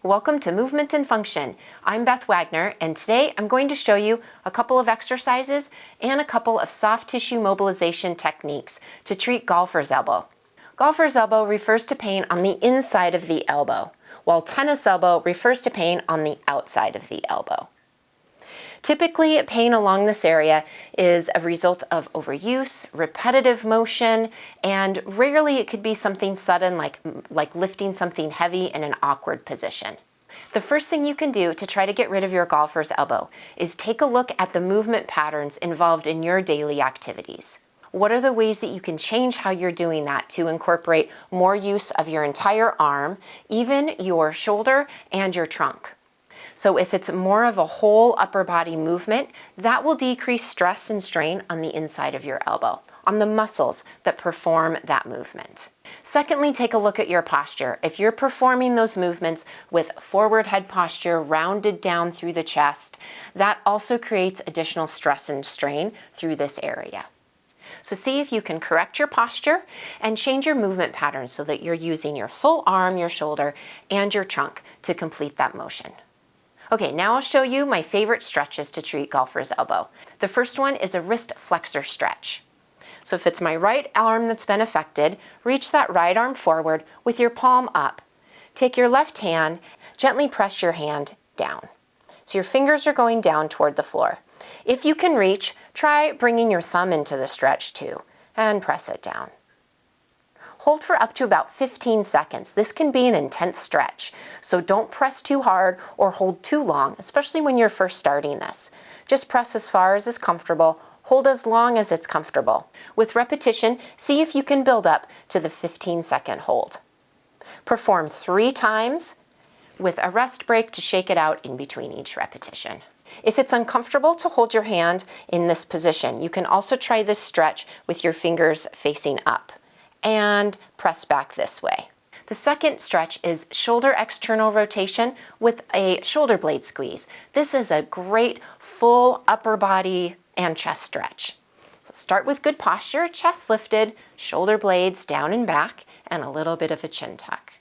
Welcome to Movement and Function. I'm Beth Wagner, and today I'm going to show you a couple of exercises and a couple of soft tissue mobilization techniques to treat golfer's elbow. Golfer's elbow refers to pain on the inside of the elbow, while tennis elbow refers to pain on the outside of the elbow. Typically, pain along this area is a result of overuse, repetitive motion, and rarely it could be something sudden like lifting something heavy in an awkward position. The first thing you can do to try to get rid of your golfer's elbow is take a look at the movement patterns involved in your daily activities. What are the ways that you can change how you're doing that to incorporate more use of your entire arm, even your shoulder and your trunk? So if it's more of a whole upper body movement, that will decrease stress and strain on the inside of your elbow, on the muscles that perform that movement. Secondly, take a look at your posture. If you're performing those movements with forward head posture, rounded down through the chest, that also creates additional stress and strain through this area. So see if you can correct your posture and change your movement pattern so that you're using your full arm, your shoulder, and your trunk to complete that motion. Okay, now I'll show you my favorite stretches to treat golfer's elbow. The first one is a wrist flexor stretch. So if it's my right arm that's been affected, reach that right arm forward with your palm up. Take your left hand, gently press your hand down. So your fingers are going down toward the floor. If you can reach, try bringing your thumb into the stretch too, and press it down. Hold for up to about 15 seconds. This can be an intense stretch, so don't press too hard or hold too long, especially when you're first starting this. Just press as far as is comfortable, hold as long as it's comfortable. With repetition, see if you can build up to the 15-second hold. Perform 3 times with a rest break to shake it out in between each repetition. If it's uncomfortable to hold your hand in this position, you can also try this stretch with your fingers facing up and press back this way. The second stretch is shoulder external rotation with a shoulder blade squeeze. This is a great full upper body and chest stretch. So start with good posture, chest lifted, shoulder blades down and back, and a little bit of a chin tuck.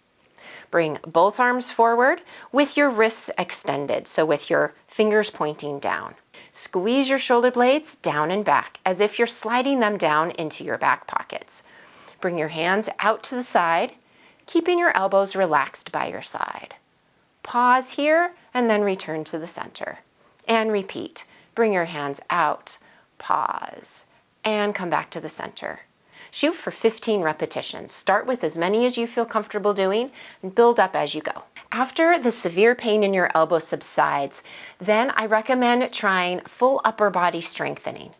Bring both arms forward with your wrists extended, so with your fingers pointing down. Squeeze your shoulder blades down and back as if you're sliding them down into your back pockets. Bring your hands out to the side, keeping your elbows relaxed by your side. Pause here and then return to the center. And repeat. Bring your hands out, pause, and come back to the center. Shoot for 15 repetitions. Start with as many as you feel comfortable doing and build up as you go. After the severe pain in your elbow subsides, then I recommend trying full upper body strengthening.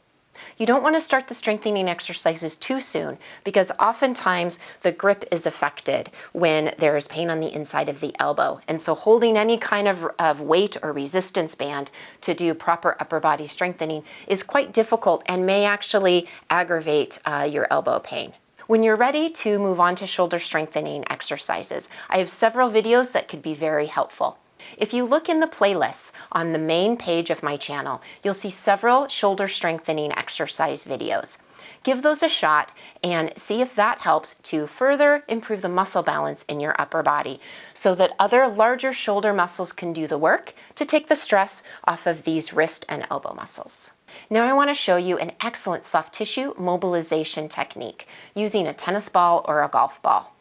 You don't want to start the strengthening exercises too soon because oftentimes the grip is affected when there is pain on the inside of the elbow. And so holding any kind of weight or resistance band to do proper upper body strengthening is quite difficult and may actually aggravate your elbow pain. When you're ready to move on to shoulder strengthening exercises, I have several videos that could be very helpful. If you look in the playlists on the main page of my channel, you'll see several shoulder strengthening exercise videos. Give those a shot and see if that helps to further improve the muscle balance in your upper body so that other larger shoulder muscles can do the work to take the stress off of these wrist and elbow muscles. Now I want to show you an excellent soft tissue mobilization technique using a tennis ball or a golf ball.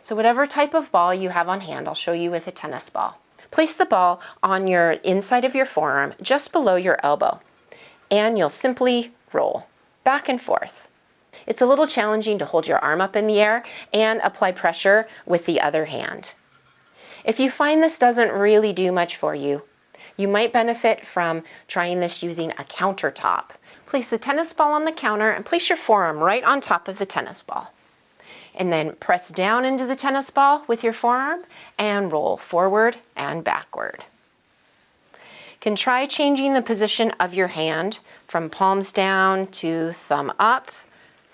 So whatever type of ball you have on hand, I'll show you with a tennis ball. Place the ball on your inside of your forearm, just below your elbow, and you'll simply roll back and forth. It's a little challenging to hold your arm up in the air and apply pressure with the other hand. If you find this doesn't really do much for you, you might benefit from trying this using a countertop. Place the tennis ball on the counter and place your forearm right on top of the tennis ball. And then press down into the tennis ball with your forearm and roll forward and backward. You can try changing the position of your hand from palms down to thumb up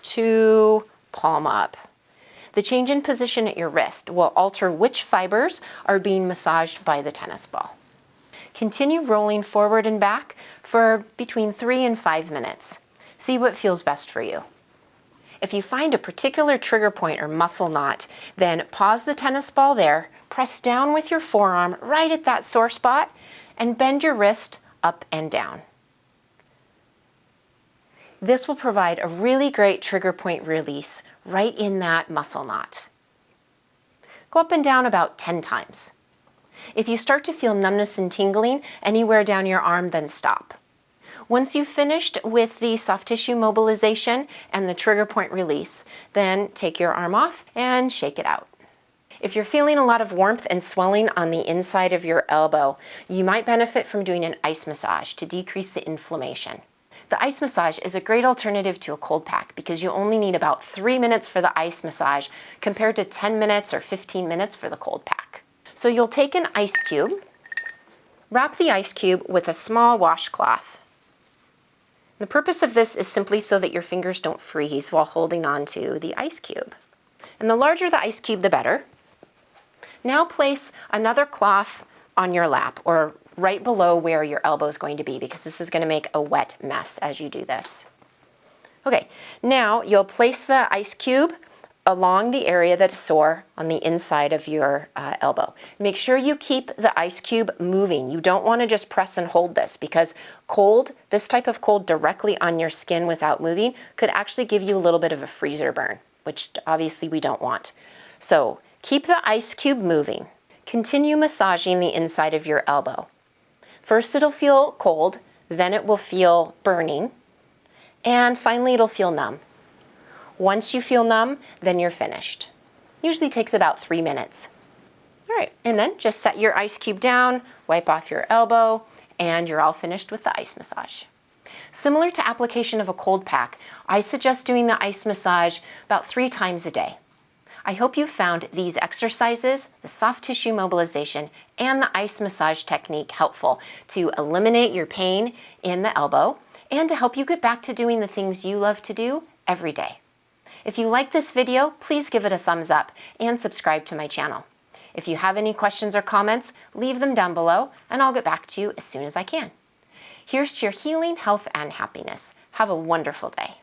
to palm up. The change in position at your wrist will alter which fibers are being massaged by the tennis ball. Continue rolling forward and back for between 3 and 5 minutes. See what feels best for you. If you find a particular trigger point or muscle knot, then pause the tennis ball there, Press down with your forearm right at that sore spot and bend your wrist up and down. This will provide a really great trigger point release right in that muscle knot. Go up and down about 10 times. If you start to feel numbness and tingling anywhere down your arm, then stop. Once you've finished with the soft tissue mobilization and the trigger point release, then take your arm off and shake it out. If you're feeling a lot of warmth and swelling on the inside of your elbow, you might benefit from doing an ice massage to decrease the inflammation. The ice massage is a great alternative to a cold pack because you only need about 3 minutes for the ice massage compared to 10 minutes or 15 minutes for the cold pack. So you'll take an ice cube, wrap the ice cube with a small washcloth. The purpose of this is simply so that your fingers don't freeze while holding on to the ice cube. And the larger the ice cube, the better. Now place another cloth on your lap or right below where your elbow is going to be because this is going to make a wet mess as you do this. Okay, now you'll place the ice cube along the area that is sore on the inside of your elbow. Make sure you keep the ice cube moving. You don't want to just press and hold this because this type of cold directly on your skin without moving could actually give you a little bit of a freezer burn, which obviously we don't want. So keep the ice cube moving. Continue massaging the inside of your elbow. First it'll feel cold, then it will feel burning, and finally it'll feel numb. Once you feel numb, then you're finished. Usually takes about 3 minutes. All right, and then just set your ice cube down, wipe off your elbow, and you're all finished with the ice massage. Similar to application of a cold pack, I suggest doing the ice massage about 3 times a day. I hope you found these exercises, the soft tissue mobilization, and the ice massage technique helpful to eliminate your pain in the elbow and to help you get back to doing the things you love to do every day. If you like this video, please give it a thumbs up and subscribe to my channel. If you have any questions or comments, leave them down below and I'll get back to you as soon as I can. Here's to your healing, health, and happiness. Have a wonderful day.